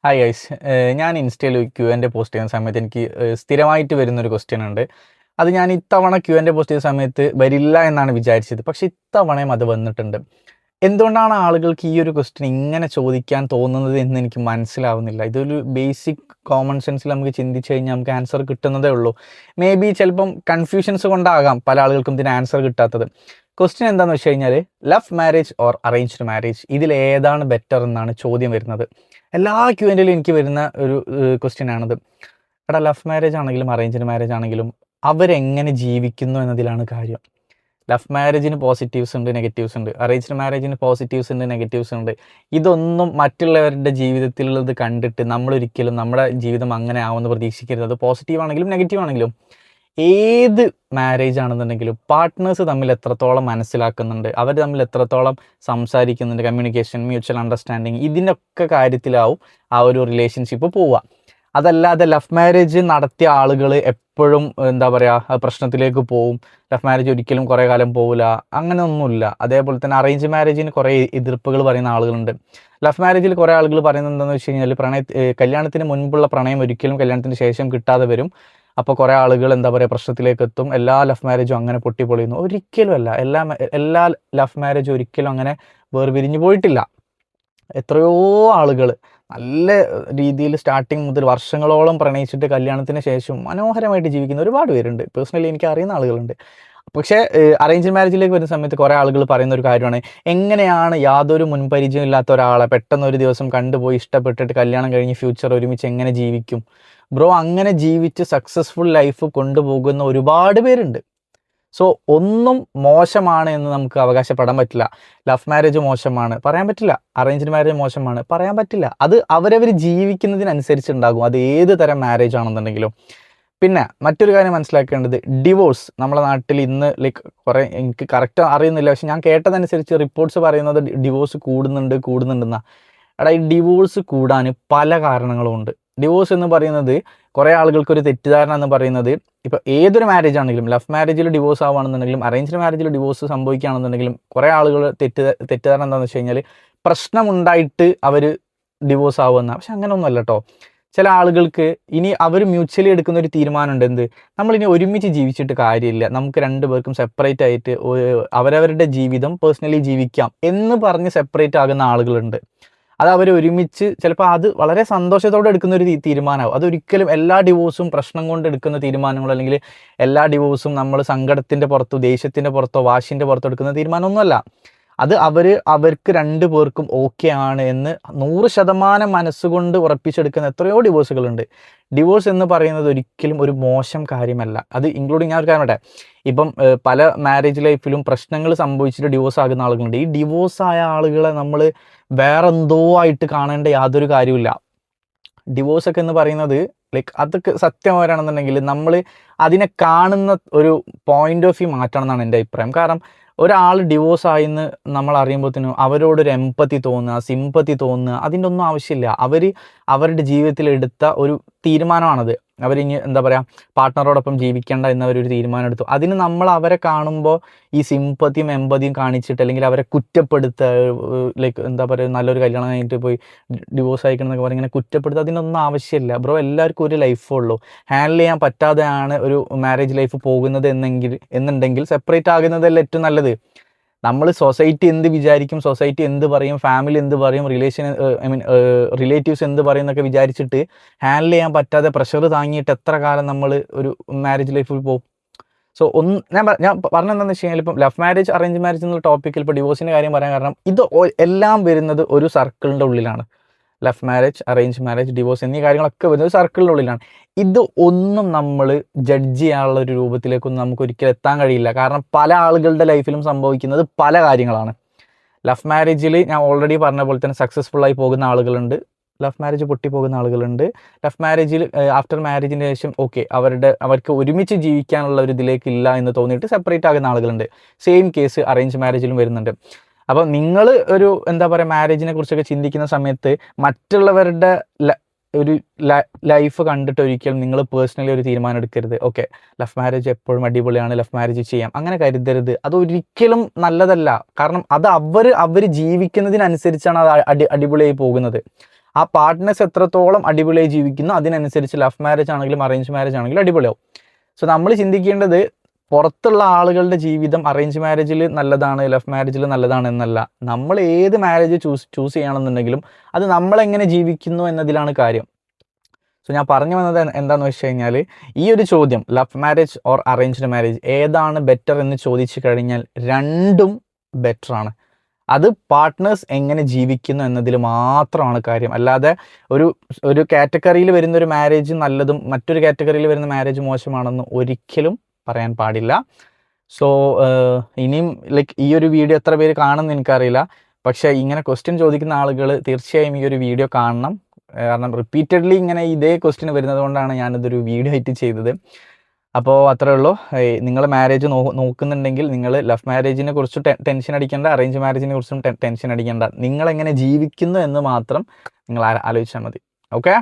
Hi guys. ഞാൻ ഇൻസ്റ്റയിൽ Q&A post ചെയ്യുന്ന സമയത്ത് എനിക്ക് സ്ഥിരമായിട്ട് വരുന്നൊരു ക്വസ്റ്റ്യൻ ഉണ്ട്. അത് ഞാൻ ഇത്തവണ Q&A പോസ്റ്റ് ചെയ്ത സമയത്ത് വരില്ല എന്നാണ് വിചാരിച്ചത്. പക്ഷേ ഇത്തവണയും അത് വന്നിട്ടുണ്ട്. എന്തുകൊണ്ടാണ് ആളുകൾക്ക് ഈ ഒരു ക്വസ്റ്റ്യൻ ഇങ്ങനെ ചോദിക്കാൻ തോന്നുന്നത് എന്ന് എനിക്ക് മനസ്സിലാവുന്നില്ല. ഇതൊരു ബേസിക് കോമൺ സെൻസിൽ നമുക്ക് ചിന്തിച്ച് കഴിഞ്ഞാൽ നമുക്ക് ആൻസർ കിട്ടുന്നതേ ഉള്ളൂ. മേ ബി ചിലപ്പം കൺഫ്യൂഷൻസ് കൊണ്ടാകാം പല ആളുകൾക്കും ഇതിന് ആൻസർ കിട്ടാത്തത്. ക്വസ്റ്റ്യൻ എന്താണെന്ന് വെച്ച് കഴിഞ്ഞാൽ love marriage or arranged marriage, ഇതിൽ ഏതാണ് ബെറ്റർ എന്നാണ് ചോദ്യം വരുന്നത്. എല്ലാ Q&Aയിലും എനിക്ക് വരുന്ന ഒരു ക്വസ്റ്റ്യൻ ആണത്. എടാ, ലവ് മാരേജ് ആണെങ്കിലും അറേഞ്ച്ഡ് മാരേജ് ആണെങ്കിലും അവരെങ്ങനെ ജീവിക്കുന്നു എന്നതിലാണ് കാര്യം. ലവ് മാരേജിന് പോസിറ്റീവ്സ് ഉണ്ട്, നെഗറ്റീവ്സ് ഉണ്ട്. അറേഞ്ച്ഡ് മാരേജിന് പോസിറ്റീവ്സ് ഉണ്ട്, നെഗറ്റീവ്സ് ഉണ്ട്. ഇതൊന്നും മറ്റുള്ളവരുടെ ജീവിതത്തിലുള്ളത് കണ്ടിട്ട് നമ്മളൊരിക്കലും നമ്മുടെ ജീവിതം അങ്ങനെ ആവുമെന്ന് പ്രതീക്ഷിക്കരുത്. അത് പോസിറ്റീവ് ആണെങ്കിലും നെഗറ്റീവ് ആണെങ്കിലും ഏത് മാരേജ് ആണെന്നുണ്ടെങ്കിലും പാർട്ട്നേഴ്സ് തമ്മിൽ എത്രത്തോളം മനസ്സിലാക്കുന്നുണ്ട്, അവർ തമ്മിൽ എത്രത്തോളം സംസാരിക്കുന്നുണ്ട്, കമ്മ്യൂണിക്കേഷൻ, മ്യൂച്വൽ അണ്ടർസ്റ്റാൻഡിങ്, ഇതിൻ്റെയൊക്കെ കാര്യത്തിലാവും ആ ഒരു റിലേഷൻഷിപ്പ് പോവുക. അതല്ലാതെ ലവ് മാരേജ് നടത്തിയ ആളുകൾ എപ്പോഴും എന്താ പറയുക പ്രശ്നത്തിലേക്ക് പോവും. ലവ് മാരേജ് ഒരിക്കലും കുറേ കാലം പോവില്ല, അങ്ങനെയൊന്നുമില്ല. അതേപോലെ തന്നെ അറേഞ്ച് മാരേജിന് കുറേ എതിർപ്പുകൾ പറയുന്ന ആളുകളുണ്ട്. ലവ് മാരേജിൽ കുറേ ആളുകൾ പറയുന്നത് എന്താണെന്ന് വെച്ച് കഴിഞ്ഞാൽ കല്യാണത്തിന് മുൻപുള്ള പ്രണയം ഒരിക്കലും കല്യാണത്തിന് ശേഷം കിട്ടാതെ വരും. അപ്പോൾ കുറേ ആളുകൾ എന്താ പറയുക പ്രശ്നത്തിലേക്ക് എത്തും. എല്ലാ ലവ് മാരേജും അങ്ങനെ പൊട്ടിപ്പൊളിയുന്നു. ഒരിക്കലും അല്ല. എല്ലാ ലവ് മാരേജും ഒരിക്കലും അങ്ങനെ വേർപിരിഞ്ഞു പോയിട്ടില്ല. എത്രയോ ആളുകൾ നല്ല രീതിയിൽ സ്റ്റാർട്ടിങ് മുതൽ വർഷങ്ങളോളം പ്രണയിച്ചിട്ട് കല്യാണത്തിന് ശേഷം മനോഹരമായിട്ട് ജീവിക്കുന്ന ഒരുപാട് പേരുണ്ട്. പേഴ്സണലി എനിക്ക് അറിയുന്ന ആളുകളുണ്ട്. പക്ഷേ അറേഞ്ച് മാരേജിലേക്ക് വരുന്ന സമയത്ത് കുറേ ആളുകൾ പറയുന്ന ഒരു കാര്യമാണ്, എങ്ങനെയാണ് യാതൊരു മുൻപരിചയം ഇല്ലാത്ത ഒരാളെ പെട്ടെന്ന് ഒരു ദിവസം കണ്ടുപോയി ഇഷ്ടപ്പെട്ടിട്ട് കല്യാണം കഴിഞ്ഞ് ഫ്യൂച്ചർ ഒരുമിച്ച് എങ്ങനെ ജീവിക്കും? ബ്രോ, അങ്ങനെ ജീവിച്ച് സക്സസ്ഫുൾ ലൈഫ് കൊണ്ടുപോകുന്ന ഒരുപാട് പേരുണ്ട്. സോ ഒന്നും മോശമാണ് എന്ന് നമുക്ക് അവകാശപ്പെടാൻ പറ്റില്ല. ലവ് മാരേജ് മോശമാണ് പറയാൻ പറ്റില്ല, അറേഞ്ച്ഡ് മാരേജ് മോശമാണ് പറയാൻ പറ്റില്ല. അത് അവരവർ ജീവിക്കുന്നതിനനുസരിച്ചുണ്ടാകും, അത് ഏത് തരം മാരേജ് ആണെന്നുണ്ടെങ്കിലും. പിന്നെ മറ്റൊരു കാര്യം മനസ്സിലാക്കേണ്ടത്, ഡിവോഴ്സ് നമ്മളെ നാട്ടിൽ ഇന്ന് കുറേ, എനിക്ക് കറക്റ്റ് അറിയുന്നില്ല, പക്ഷെ ഞാൻ കേട്ടതനുസരിച്ച് റിപ്പോർട്ട്സ് പറയുന്നത് ഡിവോഴ്സ് കൂടുന്നുണ്ടെന്നാ. എടാ, ഈ ഡിവോഴ്സ് കൂടാൻ പല കാരണങ്ങളും ഉണ്ട്. ഡിവോഴ്സ് എന്ന് പറയുന്നത് കുറേ ആളുകൾക്കൊരു തെറ്റിദ്ധാരണ എന്ന് പറയുന്നത്, ഇപ്പോൾ ഏതൊരു മാരേജ് ആണെങ്കിലും, ലവ് മാരേജിൽ ഡിവോഴ്സ് ആവുകയാണെന്നുണ്ടെങ്കിലും അറേഞ്ച്ഡ് മാരേജിൽ ഡിവോഴ്സ് സംഭവിക്കുകയാണെന്നുണ്ടെങ്കിലും കുറേ ആളുകൾ തെറ്റിദ്ധാരണ എന്താണെന്ന് വെച്ച് കഴിഞ്ഞാൽ പ്രശ്നമുണ്ടായിട്ട് അവർ ഡിവോഴ്സ് ആവുമെന്നാണ്. പക്ഷെ അങ്ങനെയൊന്നുമല്ല കേട്ടോ. ചില ആളുകൾക്ക് ഇനി അവർ മ്യൂച്വലി എടുക്കുന്ന ഒരു തീരുമാനമുണ്ട്, എന്ത്, നമ്മളിനി ഒരുമിച്ച് ജീവിച്ചിട്ട് കാര്യമില്ല, നമുക്ക് രണ്ടുപേർക്കും സെപ്പറേറ്റ് ആയിട്ട് അവരവരുടെ ജീവിതം പേഴ്സണലി ജീവിക്കാം എന്ന് പറഞ്ഞ് സെപ്പറേറ്റ് ആകുന്ന ആളുകളുണ്ട്. അത് അവർ ഒരുമിച്ച് ചിലപ്പോൾ അത് വളരെ സന്തോഷത്തോടെ എടുക്കുന്ന ഒരു തീരുമാനമാവും. അതൊരിക്കലും എല്ലാ ഡിവോഴ്സും പ്രശ്നം കൊണ്ട് എടുക്കുന്ന തീരുമാനങ്ങളോ അല്ലെങ്കിൽ എല്ലാ ഡിവോഴ്സും നമ്മൾ സങ്കടത്തിൻ്റെ പുറത്തോ ദേഷ്യത്തിൻ്റെ പുറത്തോ വാശിൻ്റെ പുറത്തോ എടുക്കുന്ന തീരുമാനമൊന്നുമല്ല. അത് അവർക്ക് രണ്ടു പേർക്കും ഓക്കെ ആണ് എന്ന് 100% മനസ്സുകൊണ്ട് ഉറപ്പിച്ചെടുക്കുന്ന എത്രയോ ഡിവോഴ്സുകളുണ്ട്. ഡിവോഴ്സ് എന്ന് പറയുന്നത് ഒരിക്കലും ഒരു മോശം കാര്യമല്ല. അത് ഇൻക്ലൂഡിങ് ഞാൻ ഒരു കാര്യം പറയട്ടെ, ഇപ്പം പല മാരേജ് ലൈഫിലും പ്രശ്നങ്ങൾ സംഭവിച്ചിട്ട് ഡിവോഴ്സ് ആകുന്ന ആളുകളുണ്ട്. ഈ ഡിവോഴ്സ് ആയ ആളുകളെ നമ്മൾ വേറെന്തോ ആയിട്ട് കാണേണ്ട യാതൊരു കാര്യമില്ല. ഡിവോഴ്സൊക്കെ എന്ന് പറയുന്നത് അതൊക്കെ സത്യമാണെന്നുണ്ടെങ്കിൽ നമ്മൾ അതിനെ കാണുന്ന ഒരു പോയിന്റ് ഓഫ് വ്യൂ മാറ്റണം എന്നാണ് എൻ്റെ അഭിപ്രായം. കാരണം ഒരാൾ ഡിവോഴ്സ് ആയിന്ന് നമ്മൾ അറിയുമ്പോഴത്തേനും അവരോടൊരു എമ്പത്തി തോന്നുക, സിമ്പത്തി തോന്നുക, അതിൻ്റെ ഒന്നും ആവശ്യമില്ല. അവരുടെ ജീവിതത്തിൽ എടുത്ത ഒരു തീരുമാനമാണത്. അവരിനി എന്താ പറയുക പാർട്ട്ണറോടൊപ്പം ജീവിക്കേണ്ട എന്നവരൊരു തീരുമാനം എടുത്തു. അതിന് നമ്മൾ അവരെ കാണുമ്പോൾ ഈ സിമ്പത്തിയും എമ്പതിയും കാണിച്ചിട്ട് അല്ലെങ്കിൽ അവരെ കുറ്റപ്പെടുത്തുക, എന്താ പറയുക നല്ലൊരു കല്യാണം കഴിഞ്ഞിട്ട് പോയി ഡിവോഴ്സ് അയക്കണമെന്നൊക്കെ പറഞ്ഞ് ഇങ്ങനെ കുറ്റപ്പെടുത്തുക, അതിനൊന്നും ആവശ്യമില്ല. ബ്രോ, എല്ലാവർക്കും ഒരു ലൈഫേ ഉള്ളൂ. ഹാൻഡിൽ ചെയ്യാൻ പറ്റാതെയാണ് ഒരു മാരേജ് ലൈഫ് പോകുന്നത് എന്നുണ്ടെങ്കിൽ സെപ്പറേറ്റ് ആകുന്നതല്ല ഏറ്റവും നല്ലത്. നമ്മൾ സൊസൈറ്റി എന്ത് വിചാരിക്കും, സൊസൈറ്റി എന്ത് പറയും, ഫാമിലി എന്ത് പറയും, റിലേറ്റീവ്സ് എന്ത് പറയും എന്നൊക്കെ വിചാരിച്ചിട്ട് ഹാൻഡിൽ ചെയ്യാൻ പറ്റാതെ പ്രഷർ താങ്ങിയിട്ട് എത്ര കാലം നമ്മൾ ഒരു മാരേജ് ലൈഫിൽ പോകും? സോ ഞാൻ പറഞ്ഞെന്താണെന്ന് വെച്ച് കഴിഞ്ഞാൽ ഇപ്പം ലവ് മാരേജ് അറേഞ്ച് മാരേജ് എന്നുള്ള ടോപ്പിക്കിൽ ഇപ്പോൾ ഡിവോഴ്സിൻ്റെ കാര്യം പറയാൻ കാരണം ഇത് എല്ലാം വരുന്നത് ഒരു സർക്കിളിൻ്റെ ഉള്ളിലാണ്. Love marriage, arrange marriage, divorce എന്നീ കാര്യങ്ങളൊക്കെ വരുന്നത് സർക്കിളിൻ്റെ ഉള്ളിലാണ്. ഇത് ഒന്നും നമ്മൾ ജഡ്ജ് ചെയ്യാനുള്ള ഒരു രൂപത്തിലേക്കൊന്നും നമുക്ക് ഒരിക്കലും എത്താൻ കഴിയില്ല. കാരണം പല ആളുകളുടെ ലൈഫിലും സംഭവിക്കുന്നത് പല കാര്യങ്ങളാണ്. ലവ് മാരേജിൽ ഞാൻ ഓൾറെഡി പറഞ്ഞ പോലെ തന്നെ സക്സസ്ഫുള്ളായി പോകുന്ന ആളുകളുണ്ട്, ലവ് മാരേജ് പൊട്ടിപ്പോകുന്ന ആളുകളുണ്ട്. ലവ് മാരേജിൽ ആഫ്റ്റർ മാരേജിന് ശേഷം അവർക്ക് ഒരുമിച്ച് ജീവിക്കാനുള്ള ഒരു ഇതിലേക്ക് ഇല്ല എന്ന് തോന്നിയിട്ട് സെപ്പറേറ്റ് ആകുന്ന ആളുകളുണ്ട്. സെയിം കേസ് അറേഞ്ച് മാരേജിലും വരുന്നുണ്ട്. അപ്പം നിങ്ങൾ ഒരു എന്താ പറയുക മാരേജിനെ കുറിച്ചൊക്കെ ചിന്തിക്കുന്ന സമയത്ത് മറ്റുള്ളവരുടെ ഒരു ലൈഫ് കണ്ടിട്ട് ഒരിക്കലും നിങ്ങൾ പേഴ്സണലി ഒരു തീരുമാനം എടുക്കരുത്. ഓക്കെ, ലവ് മാരേജ് എപ്പോഴും അടിപൊളിയാണ്, ലവ് മാരേജ് ചെയ്യാം, അങ്ങനെ കരുതരുത്. അതൊരിക്കലും നല്ലതല്ല. കാരണം അത് അവർ ജീവിക്കുന്നതിനനുസരിച്ചാണ് അത് അടിപൊളിയായി പോകുന്നത്. ആ പാർട്ട്നേഴ്സ് എത്രത്തോളം അടിപൊളിയായി ജീവിക്കുന്നു അതിനനുസരിച്ച് ലവ് മാരേജ് ആണെങ്കിലും അറേഞ്ച് മാരേജ് ആണെങ്കിലും അടിപൊളിയാവും. സോ നമ്മൾ ചിന്തിക്കേണ്ടത് പുറത്തുള്ള ആളുകളുടെ ജീവിതം അറേഞ്ച് മാരേജിൽ നല്ലതാണ്, ലവ് മാരേജിൽ നല്ലതാണ് എന്നല്ല. നമ്മൾ ഏത് മാരേജ് ചൂസ് ചെയ്യണമെന്നുണ്ടെങ്കിലും അത് നമ്മളെങ്ങനെ ജീവിക്കുന്നു എന്നതിലാണ് കാര്യം. സോ ഞാൻ പറഞ്ഞു വന്നത് എന്താണെന്ന് വെച്ച് കഴിഞ്ഞാൽ, ഈ ഒരു ചോദ്യം love marriage or arranged marriage ഏതാണ് ബെറ്റർ എന്ന് ചോദിച്ചു കഴിഞ്ഞാൽ രണ്ടും ബെറ്ററാണ്. അത് പാർട്ട്നേഴ്സ് എങ്ങനെ ജീവിക്കുന്നു എന്നതിൽ മാത്രമാണ് കാര്യം. അല്ലാതെ ഒരു കാറ്റഗറിയിൽ വരുന്ന ഒരു മാരേജ് നല്ലതും മറ്റൊരു കാറ്റഗറിയിൽ വരുന്ന മാരേജ് മോശമാണെന്ന് ഒരിക്കലും പറയാൻ പാടില്ല. സോ ഇനിയും ഈ ഒരു വീഡിയോ എത്ര പേര് കാണുമെന്ന് എനിക്കറിയില്ല. പക്ഷേ ഇങ്ങനെ ക്വസ്റ്റ്യൻ ചോദിക്കുന്ന ആളുകൾ തീർച്ചയായും ഈ ഒരു വീഡിയോ കാണണം. കാരണം റിപ്പീറ്റഡ്ലി ഇങ്ങനെ ഇതേ ക്വസ്റ്റ്യൻ വരുന്നത് കൊണ്ടാണ് ഞാനിതൊരു വീഡിയോ ആയിട്ട് ചെയ്തത്. അപ്പോൾ അത്രേ ഉള്ളൂ. നിങ്ങൾ മാരേജ് നോക്കുന്നുണ്ടെങ്കിൽ നിങ്ങൾ ലവ് മാരേജിനെ കുറിച്ച് ടെൻഷൻ അടിക്കേണ്ട, അറേഞ്ച് മാരേജിനെ കുറിച്ചും ടെൻഷൻ അടിക്കേണ്ട. നിങ്ങളെങ്ങനെ ജീവിക്കുന്നു എന്ന് മാത്രം നിങ്ങൾ ആലോചിച്ചാൽ മതി. ഓക്കെ.